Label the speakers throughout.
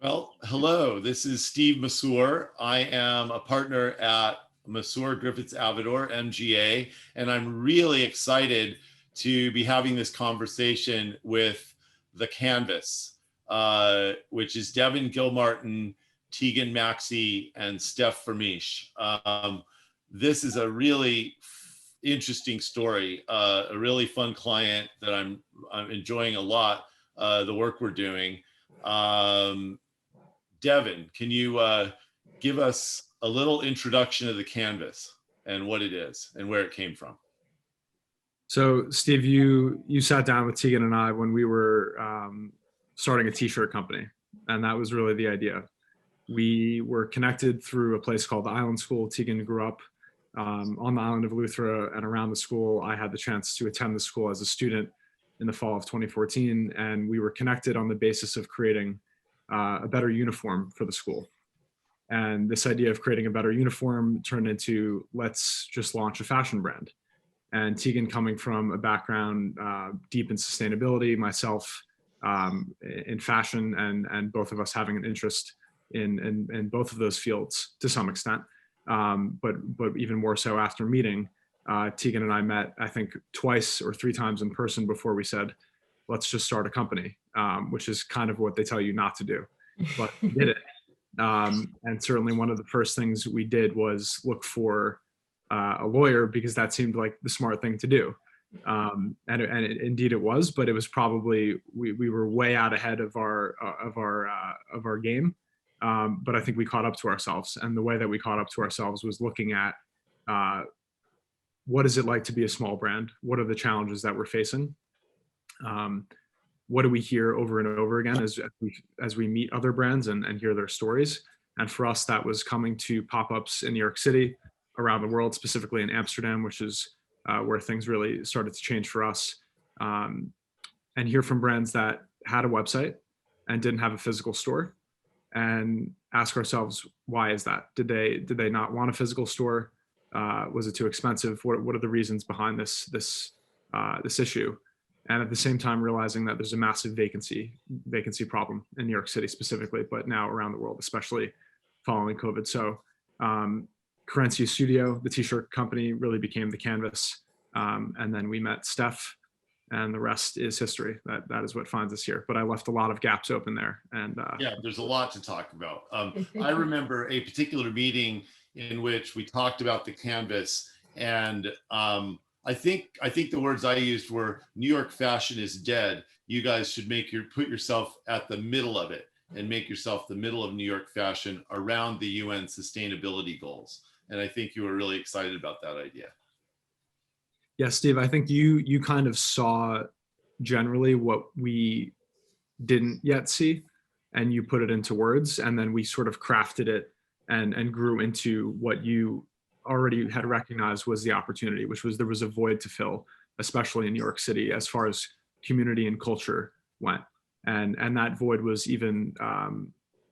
Speaker 1: Well, hello, this is Steve Massour. I am a partner at Massour Griffiths Avador, MGA, and I'm really excited to be having this conversation with the Canvas, which is Devin Gilmartin, Tegan Maxey, and Steff Vermeesch. This is a really interesting story, a really fun client that I'm enjoying a lot, the work we're doing. Devin, can you give us a little introduction of the Canvas and what it is and where it came from?
Speaker 2: So, Steve, you sat down with Tegan and I when we were starting a t-shirt company, and that was really the idea. We were connected through a place called the Island School. Tegan grew up on the island of Eleuthera and around the school. I had the chance to attend the school as a student in the fall of 2014, and we were connected on the basis of creating a better uniform for the school. And this idea of creating a better uniform turned into, let's just launch a fashion brand. And Tegan, coming from a background deep in sustainability, myself in fashion, and both of us having an interest in both of those fields to some extent, but even more so after meeting, Tegan and I met, I think, twice or three times in person before we said, let's just start a company, which is kind of what they tell you not to do, but we did it. And certainly one of the first things we did was look for a lawyer, because that seemed like the smart thing to do. Indeed it was, but it was probably, we were way out ahead of our game. But I think we caught up to ourselves, and the way that we caught up to ourselves was looking at what is it like to be a small brand? What are the challenges that we're facing? What do we hear over and over again as we meet other brands and hear their stories? And for us, that was coming to pop-ups in New York City, around the world, specifically in Amsterdam, which is where things really started to change for us. And hear from brands that had a website and didn't have a physical store, and ask ourselves, why is that? Did they not want a physical store? Was it too expensive? What are the reasons behind this issue? And at the same time, realizing that there's a massive vacancy problem in New York City specifically, but now around the world, especially following COVID. So Querencia Studio, the t-shirt company, really became the Canvas. And then we met Steff, and the rest is history. That is what finds us here. But I left a lot of gaps open there. And
Speaker 1: yeah, there's a lot to talk about. I remember a particular meeting in which we talked about the Canvas, and I think the words I used were, New York fashion is dead. You guys should put yourself at the middle of it and make yourself the middle of New York fashion around the UN sustainability goals. And I think you were really excited about that idea.
Speaker 2: Yeah, Steve, I think you kind of saw generally what we didn't yet see, and you put it into words, and then we sort of crafted it and grew into what you already had recognized was the opportunity, which was there was a void to fill, especially in New York City, as far as community and culture went. And that void was even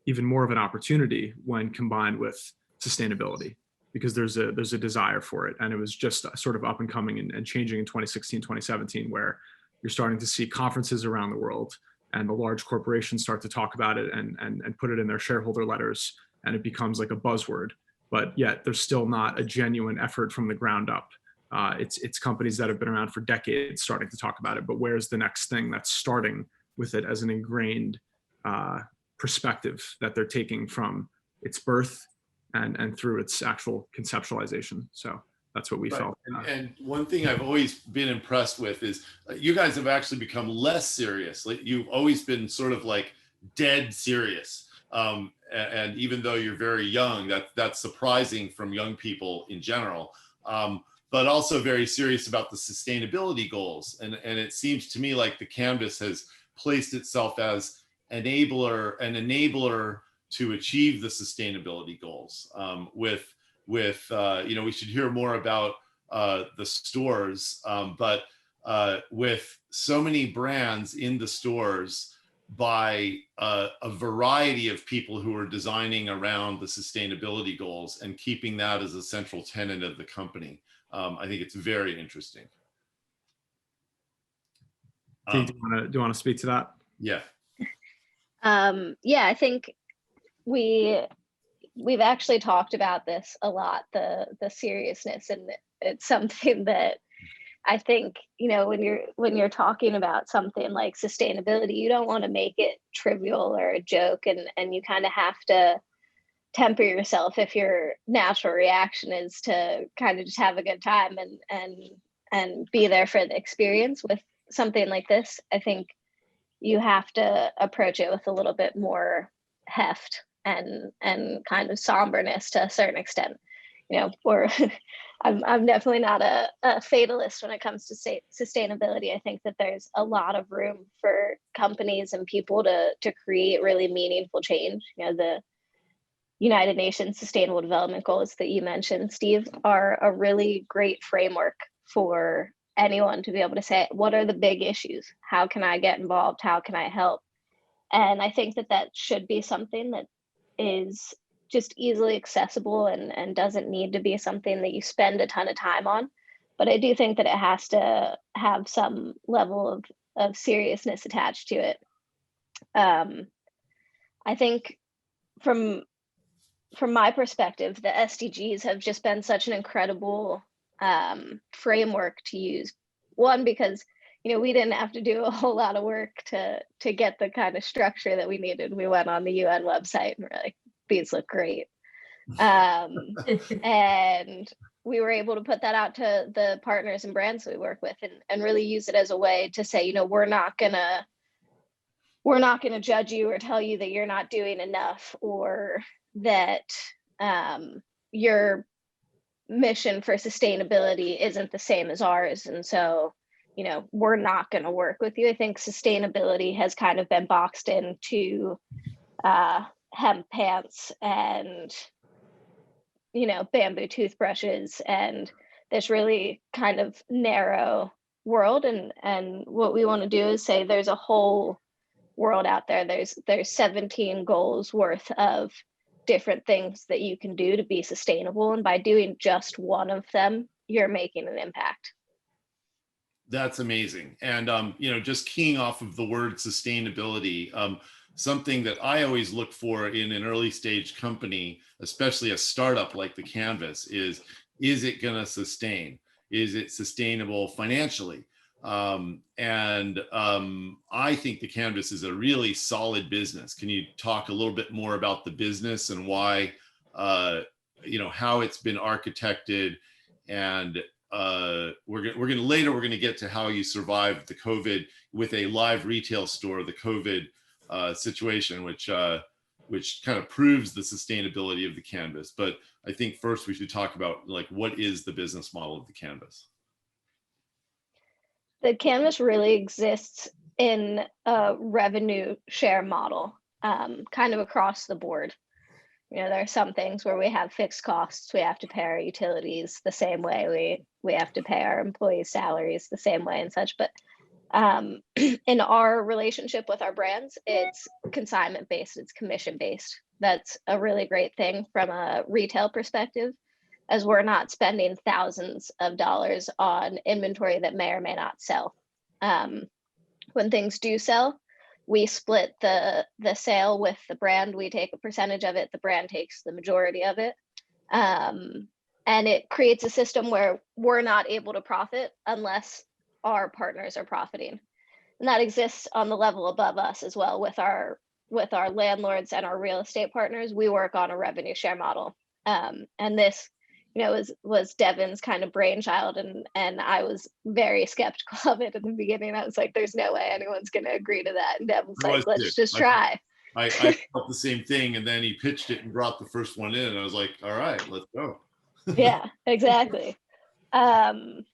Speaker 2: more of an opportunity when combined with sustainability, because there's a desire for it. And it was just sort of up and coming and changing in 2016, 2017, where you're starting to see conferences around the world, and the large corporations start to talk about it and put it in their shareholder letters, and it becomes like a buzzword. But yet there's still not a genuine effort from the ground up. It's companies that have been around for decades starting to talk about it, but where's the next thing that's starting with it as an ingrained perspective that they're taking from its birth and through its actual conceptualization? So that's what we felt.
Speaker 1: And one thing I've always been impressed with is you guys have actually become less serious. Like, you've always been sort of like dead serious. And even though you're very young, that's surprising from young people in general, but also very serious about the sustainability goals. And it seems to me like the Canvas has placed itself as an enabler to achieve the sustainability goals. With we should hear more about the stores, but with so many brands in the stores, by a variety of people who are designing around the sustainability goals and keeping that as a central tenet of the company. I think it's very interesting.
Speaker 2: Do you want to speak to that?
Speaker 1: Yeah.
Speaker 3: Yeah, I think we've actually talked about this a lot, the seriousness, and it's something that I think, you know, when you're talking about something like sustainability, you don't want to make it trivial or a joke, and you kind of have to temper yourself if your natural reaction is to kind of just have a good time and be there for the experience. With something like this, I think you have to approach it with a little bit more heft and kind of somberness to a certain extent. You know, or I'm definitely not a fatalist when it comes to sustainability. I think that there's a lot of room for companies and people to create really meaningful change. You know, the United Nations Sustainable Development Goals that you mentioned, Steve, are a really great framework for anyone to be able to say, what are the big issues? How can I get involved? How can I help? And I think that that should be something that is just easily accessible and doesn't need to be something that you spend a ton of time on. But I do think that it has to have some level of seriousness attached to it. I think from my perspective, the SDGs have just been such an incredible framework to use. One, because, you know, we didn't have to do a whole lot of work to get the kind of structure that we needed. We went on the UN website and we're like, these look great. And we were able to put that out to the partners and brands that we work with and really use it as a way to say, you know, we're not gonna judge you or tell you that you're not doing enough, or that your mission for sustainability isn't the same as ours. And so, you know, we're not going to work with you. I think sustainability has kind of been boxed into hemp pants and, you know, bamboo toothbrushes and this really kind of narrow world. And what we want to do is say there's a whole world out there. There's 17 goals worth of different things that you can do to be sustainable, and by doing just one of them, you're making an impact.
Speaker 1: That's amazing. And you know, just keying off of the word sustainability, something that I always look for in an early stage company, especially a startup like the Canvas, is it going to sustain? Is it sustainable financially? I think the Canvas is a really solid business. Can you talk a little bit more about the business and why, you know, how it's been architected? And we're going to get to how you survived the COVID with a live retail store, the COVID situation, which kind of proves the sustainability of the Canvas. But I think first we should talk about, like, what is the business model of the Canvas?
Speaker 3: The Canvas really exists in a revenue share model, kind of across the board. You know, there are some things where we have fixed costs. We have to pay our utilities the same way. We have to pay our employees' salaries the same way and such. But in our relationship with our brands, it's consignment based, it's commission based. That's a really great thing from a retail perspective, as we're not spending thousands of dollars on inventory that may or may not sell. When things do sell, we split the sale with the brand. We take a percentage of it, the brand takes the majority of it. And it creates a system where we're not able to profit unless our partners are profiting. And that exists on the level above us as well. With our landlords and our real estate partners, we work on a revenue share model. And this, you know, was Devin's kind of brainchild, and I was very skeptical of it in the beginning. I was like, there's no way anyone's going to agree to that. And Devin's like, let's just try.
Speaker 1: I felt the same thing, and then he pitched it and brought the first one in, and I was like, all right, let's go.
Speaker 3: Yeah, exactly. And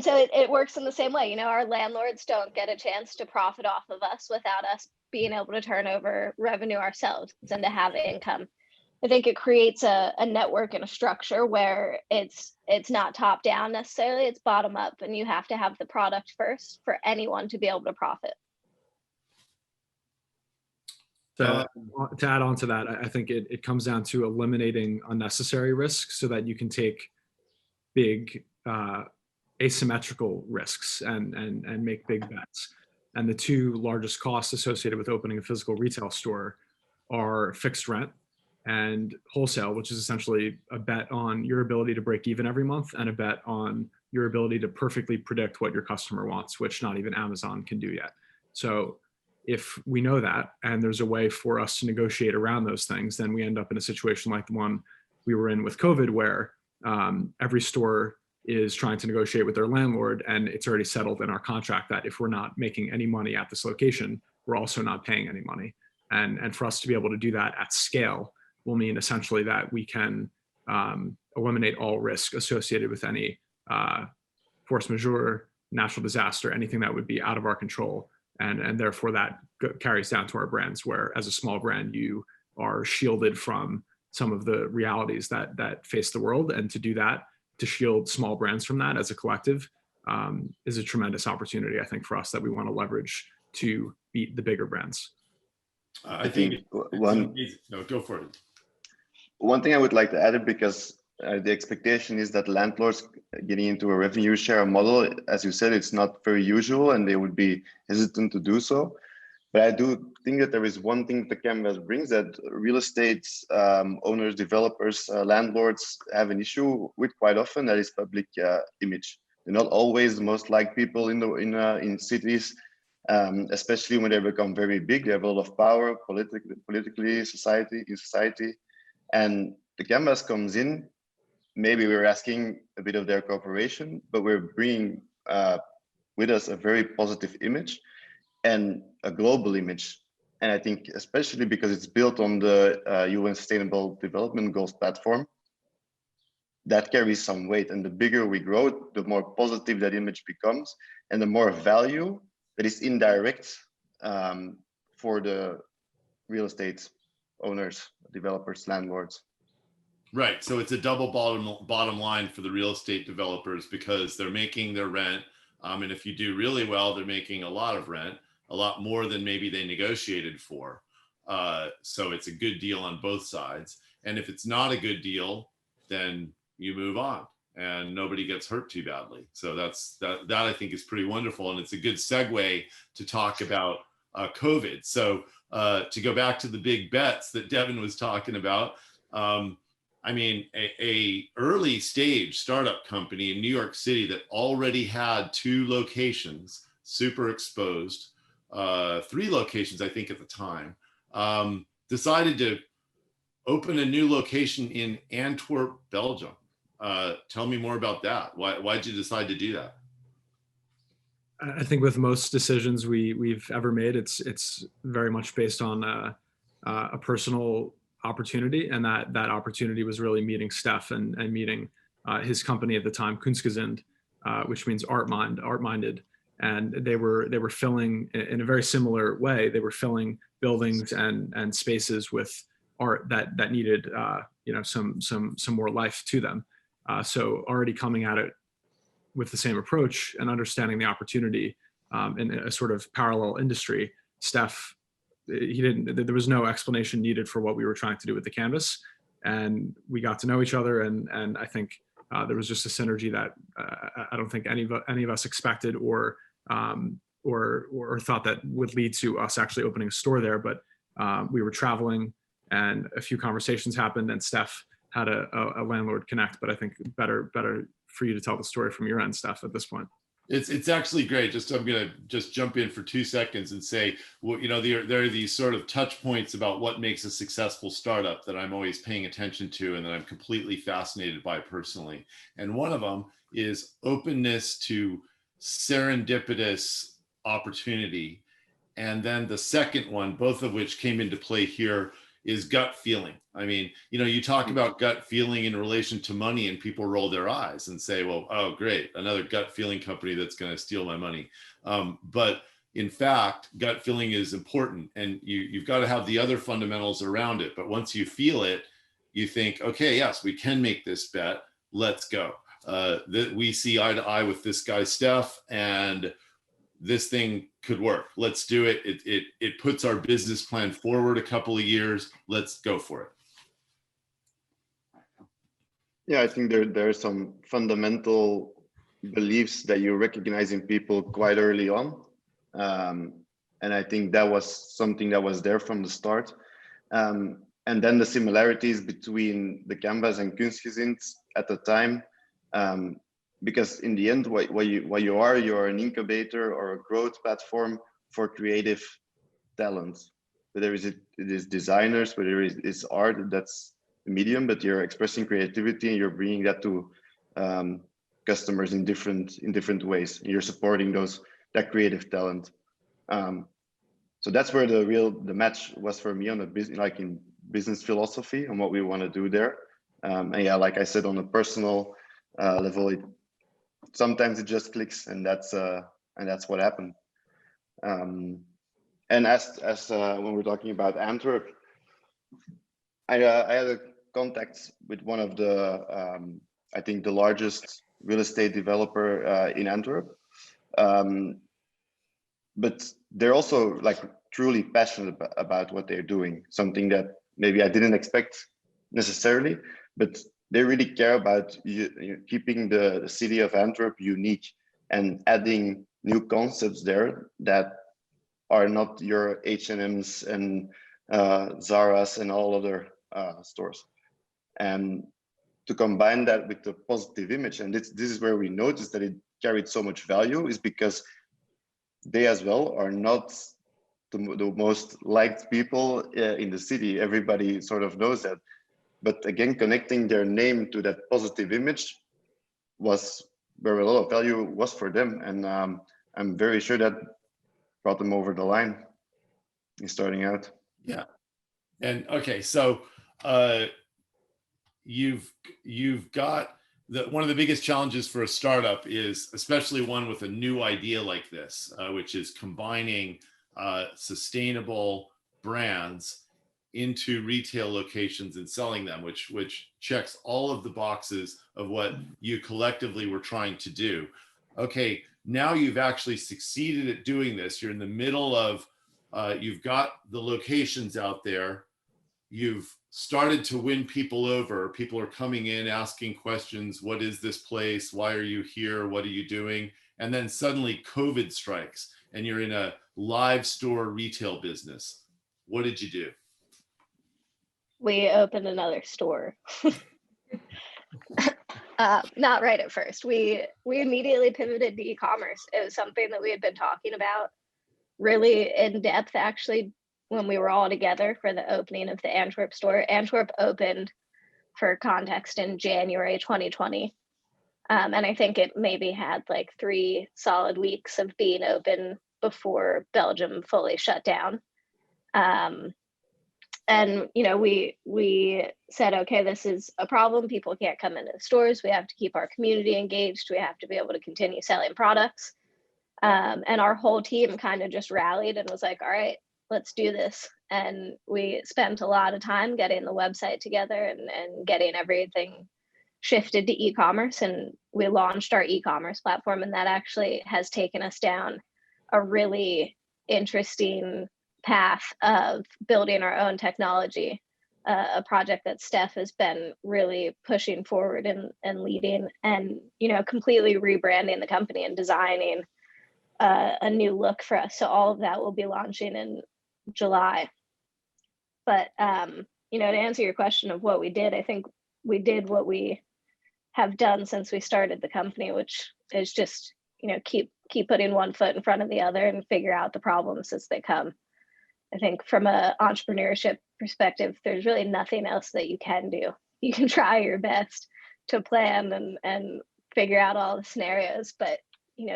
Speaker 3: so it works in the same way. You know, our landlords don't get a chance to profit off of us without us being able to turn over revenue ourselves and to have income. I think it creates a network and a structure where it's not top down necessarily, it's bottom up, and you have to have the product first for anyone to be able to profit.
Speaker 2: To add on to that, I think it comes down to eliminating unnecessary risks so that you can take big asymmetrical risks and make big bets. And the two largest costs associated with opening a physical retail store are fixed rent and wholesale, which is essentially a bet on your ability to break even every month and a bet on your ability to perfectly predict what your customer wants, which not even Amazon can do yet. So if we know that and there's a way for us to negotiate around those things, then we end up in a situation like the one we were in with COVID, where every store is trying to negotiate with their landlord, and it's already settled in our contract that if we're not making any money at this location, we're also not paying any money. And for us to be able to do that at scale will mean essentially that we can eliminate all risk associated with any force majeure, natural disaster, anything that would be out of our control. And therefore that carries down to our brands, where as a small brand, you are shielded from some of the realities that face the world. And to do that, to shield small brands from that as a collective, is a tremendous opportunity, I think, for us that we want to leverage to beat the bigger brands.
Speaker 1: I think no, go for it.
Speaker 4: One thing I would like to add, because the expectation is that landlords getting into a revenue share model, as you said, it's not very usual and they would be hesitant to do so. But I do think that there is one thing that Canvas brings that real estate owners, developers, landlords have an issue with quite often. That is public image. They're not always the most liked people in cities, especially when they become very big. They have a lot of power politically, in society. And the Canvas comes in. Maybe we're asking a bit of their cooperation, but we're bringing with us a very positive image and a global image. And I think especially because it's built on the UN Sustainable Development Goals platform, that carries some weight. And the bigger we grow, the more positive that image becomes and the more value that is indirect for the real estate owners, developers, landlords.
Speaker 1: Right. So it's a double bottom line for the real estate developers, because they're making their rent. And if you do really well, they're making a lot of rent, a lot more than maybe they negotiated for. So it's a good deal on both sides. And if it's not a good deal, then you move on and nobody gets hurt too badly. So that I think is pretty wonderful. And it's a good segue to talk about COVID. So to go back to the big bets that Devin was talking about, I mean, a early stage startup company in New York City that already had 2 locations, super exposed, 3 locations, I think at the time, decided to open a new location in Antwerp, Belgium. Tell me more about that. Why'd you decide to do that?
Speaker 2: I think with most decisions we've ever made, it's very much based on a personal opportunity, and that opportunity was really meeting Steff and meeting his company at the time, KUNSTGEZIND, which means art-minded, and they were filling in a very similar way. They were filling buildings and spaces with art that needed some more life to them. So already coming at it with the same approach and understanding the opportunity in a sort of parallel industry, Steff, there was no explanation needed for what we were trying to do with the canvas, and we got to know each other, and I think there was just a synergy that I don't think any of us expected or thought that would lead to us actually opening a store there. But we were traveling and a few conversations happened, and Steff had a landlord connect. But I think better for you to tell the story from your end, Steff, at this point.
Speaker 1: It's actually great. I'm going to just jump in for 2 seconds and say, well, there are these sort of touch points about what makes a successful startup that I'm always paying attention to and that I'm completely fascinated by personally. And one of them is openness to serendipitous opportunity. And then the second one, both of which came into play here, is gut feeling. I mean, you talk about gut feeling in relation to money and people roll their eyes and say, well, oh, great, another gut feeling company that's going to steal my money. But in fact, gut feeling is important, and you've got to have the other fundamentals around it. But once you feel it, you think, okay, yes, we can make this bet. Let's go. We see eye to eye with this guy, Steff, and this thing could work. Let's do it. It puts our business plan forward a couple of years. Let's go for it.
Speaker 4: Yeah, I think there are some fundamental beliefs that you recognize in people quite early on. And I think that was something that was there from the start. And then the similarities between the Canvas and KUNSTGEZIND at the time, because in the end, what you are an incubator or a growth platform for creative talent. Whether it is designers, whether it is art, that's the medium, but you're expressing creativity and you're bringing that to customers in different ways. You're supporting that creative talent. So that's where the match was for me on the business, like in business philosophy and what we want to do there. And yeah, like I said, on a personal level, sometimes it just clicks, and that's what happened. And as when we're talking about Antwerp, I had a contact with one of the I think the largest real estate developer in Antwerp, but they're also like truly passionate about what they're doing. Something that maybe I didn't expect necessarily, but they really care about keeping the city of Antwerp unique and adding new concepts there that are not your H&Ms and Zara's and all other stores. And to combine that with the positive image, and this is where we noticed that it carried so much value, is because they as well are not the most liked people in the city. Everybody sort of knows that. But again, connecting their name to that positive image was where a lot of value was for them. And I'm very sure that brought them over the line in starting out.
Speaker 1: Yeah. And okay, so you've got one of the biggest challenges for a startup is, especially one with a new idea like this, which is combining sustainable brands into retail locations and selling them, which checks all of the boxes of what you collectively were trying to do. Okay, now you've actually succeeded at doing this. You're in the middle of, you've got the locations out there. You've started to win people over. People are coming in asking questions. What is this place? Why are you here? What are you doing? And then suddenly COVID strikes and you're in a live store retail business. What did you do?
Speaker 3: We opened another store. Not right at first. We immediately pivoted to e-commerce. It was something that we had been talking about really in depth, actually, when we were all together for the opening of the Antwerp store. Antwerp opened, for context, in January 2020. And I think it maybe had like 3 solid weeks of being open before Belgium fully shut down. And we said, okay, this is a problem. People can't come into the stores. We have to keep our community engaged. We have to be able to continue selling products. And our whole team kind of just rallied and was like, all right, let's do this. And we spent a lot of time getting the website together and getting everything shifted to e-commerce. And we launched our e-commerce platform. And that actually has taken us down a really interesting path of building our own technology, a project that Steff has been really pushing forward and leading, and completely rebranding the company and designing a new look for us. So all of that will be launching in July. But to answer your question of what we did, I think we did what we have done since we started the company, which is just keep putting one foot in front of the other and figure out the problems as they come. I think from an entrepreneurship perspective, there's really nothing else that you can do. You can try your best to plan and figure out all the scenarios. But,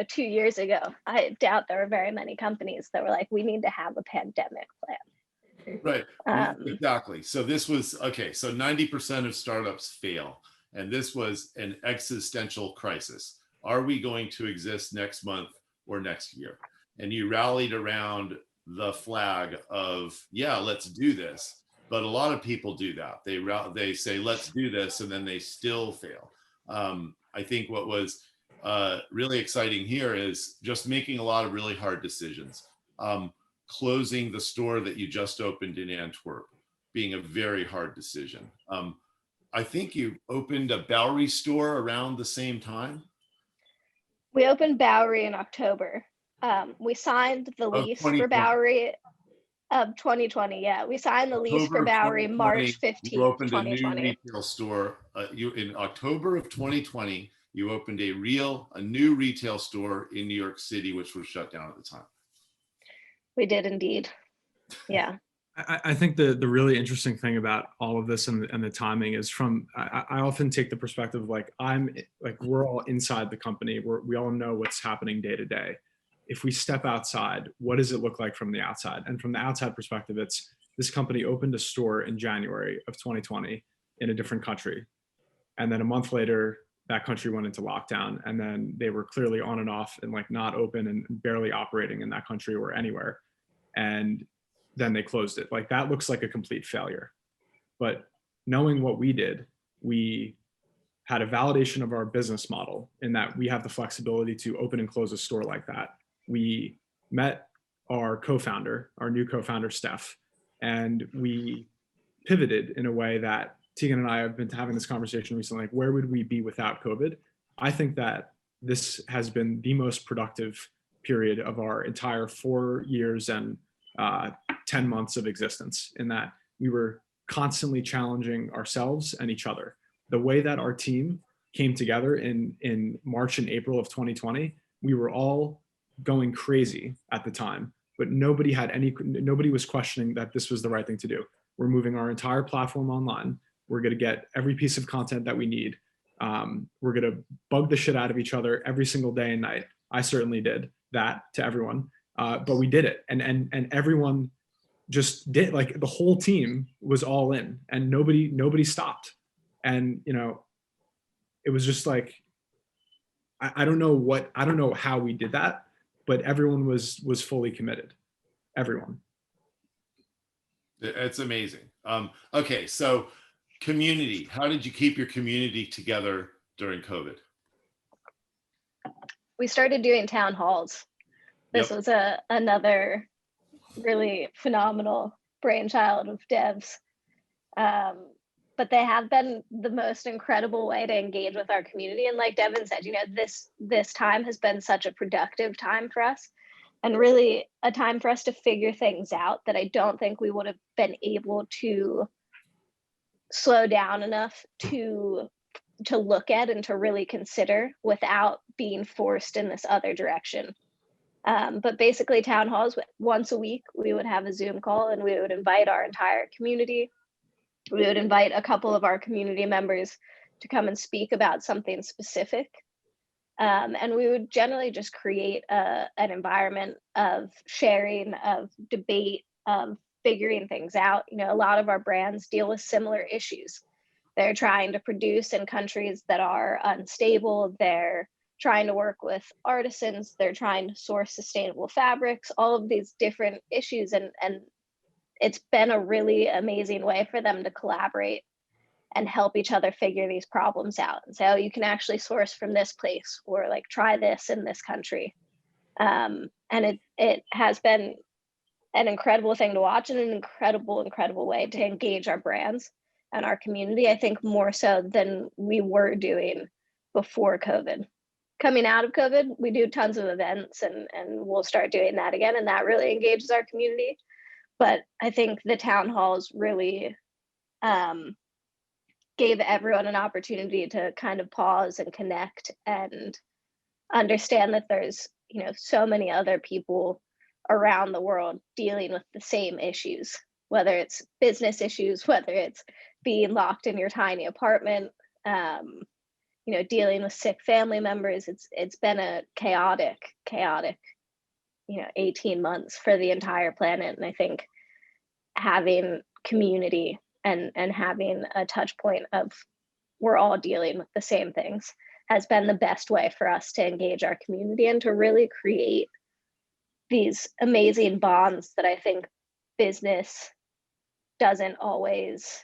Speaker 3: 2 years ago, I doubt there were very many companies that were like, we need to have a pandemic plan.
Speaker 1: Right, exactly. So this was, okay, so 90% of startups fail. And this was an existential crisis. Are we going to exist next month or next year? And you rallied around the flag of, yeah, let's do this. But a lot of people do that. They say, let's do this, and then they still fail. I think what was really exciting here is just making a lot of really hard decisions. Closing the store that you just opened in Antwerp being a very hard decision. I think you opened a Bowery store around the same time.
Speaker 3: We opened Bowery in October. We signed the lease for Bowery. Of 2020, yeah. We signed the lease for
Speaker 1: October of
Speaker 3: Bowery
Speaker 1: 2020,
Speaker 3: March
Speaker 1: you
Speaker 3: 15th,
Speaker 1: opened a new
Speaker 3: 2020.
Speaker 1: retail store. In October of 2020, you opened a new retail store in New York City, which was shut down at the time.
Speaker 3: We did indeed. Yeah.
Speaker 2: I think the really interesting thing about all of this and the timing is I often take the perspective of like, we're all inside the company. We all know what's happening day to day. If we step outside, what does it look like from the outside? And from the outside perspective, it's this company opened a store in January of 2020 in a different country. And then a month later, that country went into lockdown, and then they were clearly on and off and like not open and barely operating in that country or anywhere. And then they closed it. Like that looks like a complete failure. But knowing what we did, we had a validation of our business model in that we have the flexibility to open and close a store like that. We met our co-founder, our new co-founder, Steff, and we pivoted in a way that Tegan and I have been having this conversation recently, like where would we be without COVID? I think that this has been the most productive period of our entire 4 years and 10 months of existence, in that we were constantly challenging ourselves and each other. The way that our team came together in March and April of 2020, we were all going crazy at the time, but nobody was questioning that this was the right thing to do. We're moving our entire platform online. We're going to get every piece of content that we need. We're going to bug the shit out of each other every single day and night. I certainly did that to everyone, but we did it, and everyone just did. Like the whole team was all in, and nobody stopped. And it was just like, I don't know how we did that, but everyone was fully committed. Everyone.
Speaker 1: It's amazing. Okay, so community. How did you keep your community together during COVID?
Speaker 3: We started doing town halls. This was another really phenomenal brainchild of Dev's. But they have been the most incredible way to engage with our community. And like Devin said, this time has been such a productive time for us, and really a time for us to figure things out that I don't think we would have been able to slow down enough to look at and to really consider without being forced in this other direction. But basically town halls, once a week, we would have a Zoom call and we would invite our entire community. We would invite a couple of our community members to come and speak about something specific. And we would generally just create an environment of sharing, of debate, of figuring things out. A lot of our brands deal with similar issues. They're trying to produce in countries that are unstable. They're trying to work with artisans. They're trying to source sustainable fabrics, all of these different issues. And it's been a really amazing way for them to collaborate and help each other figure these problems out and say, oh, you can actually source from this place, or like try this in this country. And it has been an incredible thing to watch, and an incredible way to engage our brands and our community. I think more so than we were doing before COVID. Coming out of COVID, we do tons of events, and we'll start doing that again. And that really engages our community. But I think the town halls really gave everyone an opportunity to kind of pause and connect and understand that there's, so many other people around the world dealing with the same issues, whether it's business issues, whether it's being locked in your tiny apartment, dealing with sick family members. It's been a chaotic, 18 months for the entire planet. And I think having community and having a touch point of we're all dealing with the same things has been the best way for us to engage our community and to really create these amazing bonds that I think business doesn't always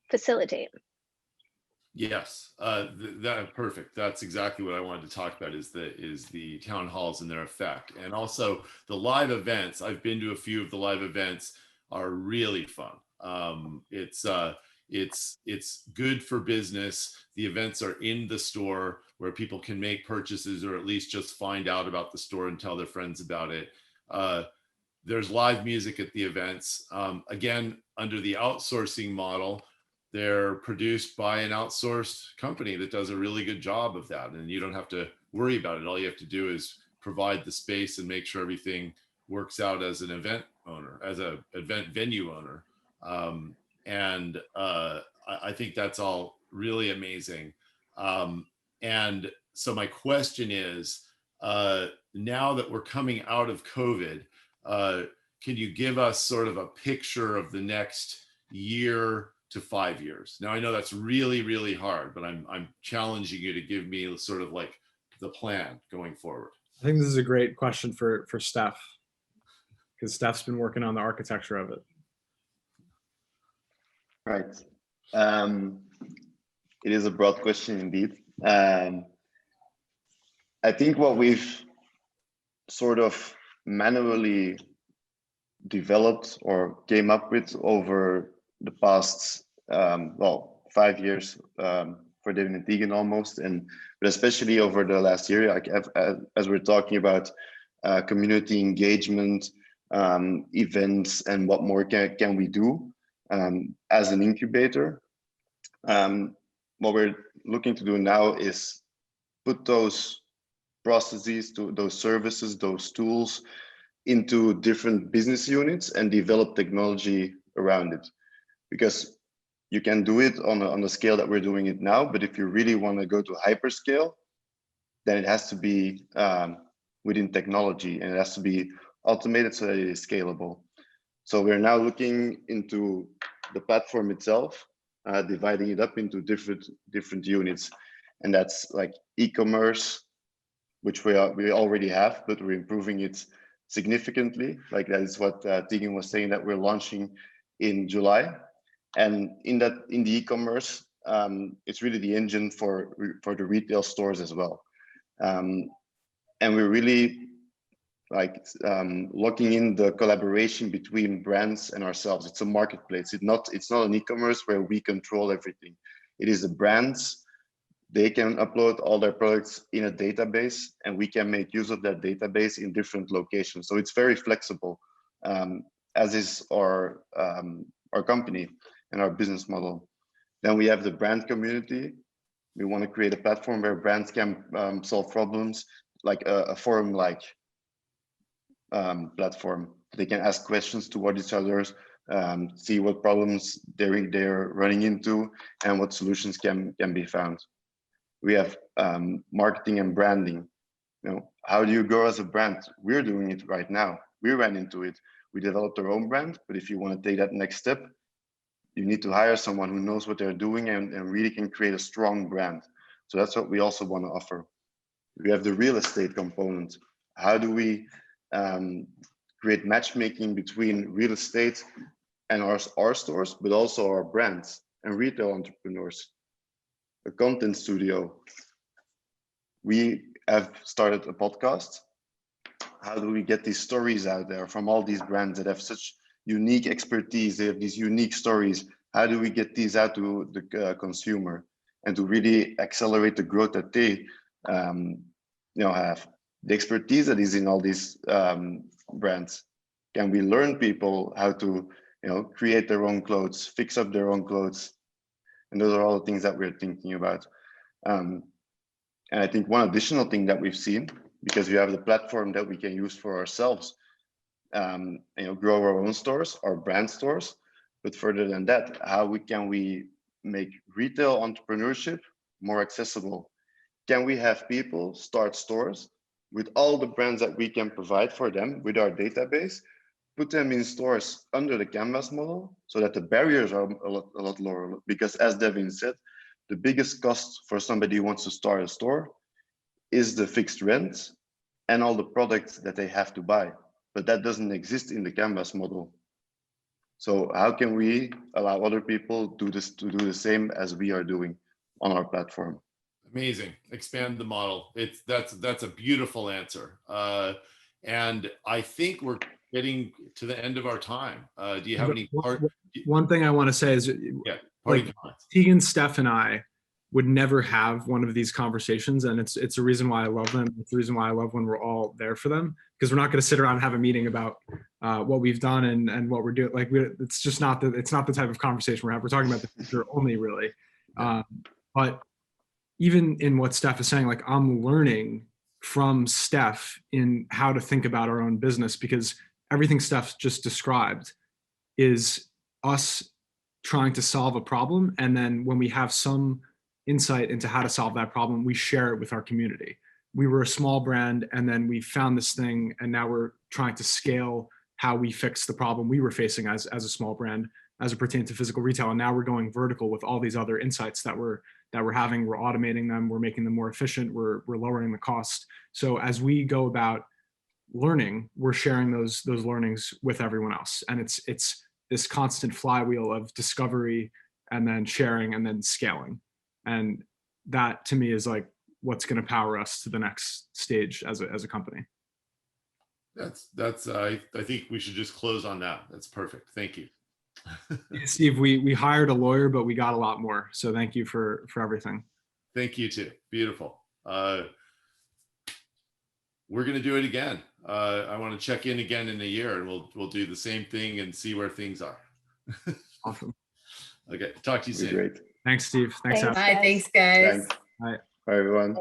Speaker 3: facilitate.
Speaker 1: Yes, that perfect. That's exactly what I wanted to talk about, is the town halls and their effect, and also the live events. I've been to a few of the live events, are really fun. It's good for business. The events are in the store where people can make purchases, or at least just find out about the store and tell their friends about it. There's live music at the events. Again, under the outsourcing model, they're produced by an outsourced company that does a really good job of that. And you don't have to worry about it. All you have to do is provide the space and make sure everything works out as an event owner, as an event venue owner. I think that's all really amazing. And so my question is, now that we're coming out of COVID, can you give us sort of a picture of the next year to 5 years? Now, I know that's really, really hard, but I'm challenging you to give me sort of like the plan going forward.
Speaker 2: I think this is a great question for Steff, because Steff's been working on the architecture of it.
Speaker 4: Right. It is a broad question indeed. I think what we've sort of manually developed or came up with over the past, 5 years for Devin and Tegan almost, but especially over the last year, like as we're talking about community engagement, events, and what more can we do as an incubator. What we're looking to do now is put those processes, to those services, those tools into different business units and develop technology around it. Because you can do it on the scale that we're doing it now, but if you really want to go to hyperscale, then it has to be within technology, and it has to be automated so that it is scalable. So we're now looking into the platform itself, dividing it up into different units, and that's like e-commerce, which we already have, but we're improving it significantly. Like that is what Tegan was saying, that we're launching in July. And in the e-commerce, it's really the engine for the retail stores as well. And we're really like locking in the collaboration between brands and ourselves. It's a marketplace. It's not an e-commerce where we control everything. It is the brands. They can upload all their products in a database, and we can make use of that database in different locations. So it's very flexible, as is our company and our business model. Then we have the brand community. We want to create a platform where brands can solve problems, like a forum-like platform. They can ask questions toward each other, see what problems they're running into, and what solutions can be found. We have marketing and branding. You know, how do you grow as a brand? We're doing it right now. We ran into it. We developed our own brand, but if you want to take that next step, you need to hire someone who knows what they're doing and really can create a strong brand. So that's what we also want to offer. We have the real estate component. How do we create matchmaking between real estate and our stores, but also our brands and retail entrepreneurs? A content studio. We have started a podcast. How do we get these stories out there from all these brands that have such unique expertise? They have these unique stories. How do we get these out to the consumer and to really accelerate the growth that they have? The expertise that is in all these brands. Can we learn people how to create their own clothes, fix up their own clothes? And those are all the things that we're thinking about. And I think one additional thing that we've seen, because we have the platform that we can use for ourselves, grow our own stores, our brand stores. But further than that, how can we make retail entrepreneurship more accessible? Can we have people start stores with all the brands that we can provide for them with our database, put them in stores under the canvas model so that the barriers are a lot lower? Because as Devin said, the biggest cost for somebody who wants to start a store is the fixed rent and all the products that they have to buy. But that doesn't exist in the canvas model. So how can we allow other people to do the same as we are doing on our platform?
Speaker 1: Amazing. Expand the model. That's a beautiful answer. And I think we're getting to the end of our time. Do you have any
Speaker 2: one thing I want to say is, like, Tegan, Steff, and I would never have one of these conversations, and it's a reason why I love them. It's the reason why I love when we're all there for them, because we're not going to sit around and have a meeting about what we've done and what we're doing. Like it's just not it's not the type of conversation we're having. We're talking about the future only, really. But even in what Steff is saying, like I'm learning from Steff in how to think about our own business, because everything Steff just described is us trying to solve a problem. And then when we have some insight into how to solve that problem, we share it with our community. We were a small brand, and then we found this thing, and now we're trying to scale how we fix the problem we were facing as a small brand as it pertains to physical retail. And now we're going vertical with all these other insights that we're having. We're automating them, we're making them more efficient, we're lowering the cost. So as we go about learning, we're sharing those learnings with everyone else. And it's this constant flywheel of discovery and then sharing and then scaling. And that to me is like what's going to power us to the next stage as a company.
Speaker 1: I think we should just close on that. That's perfect. Thank you.
Speaker 2: Steve, we hired a lawyer, but we got a lot more. So thank you for everything.
Speaker 1: Thank you too. Beautiful. We're going to do it again. I want to check in again in a year, and we'll do the same thing and see where things are.
Speaker 2: Awesome.
Speaker 1: Okay. Talk to you soon.
Speaker 4: Great.
Speaker 2: Thanks, Steve. Thanks.
Speaker 3: Thanks.
Speaker 5: Bye. Thanks, guys.
Speaker 4: Thanks.
Speaker 2: Bye.
Speaker 4: Bye, everyone.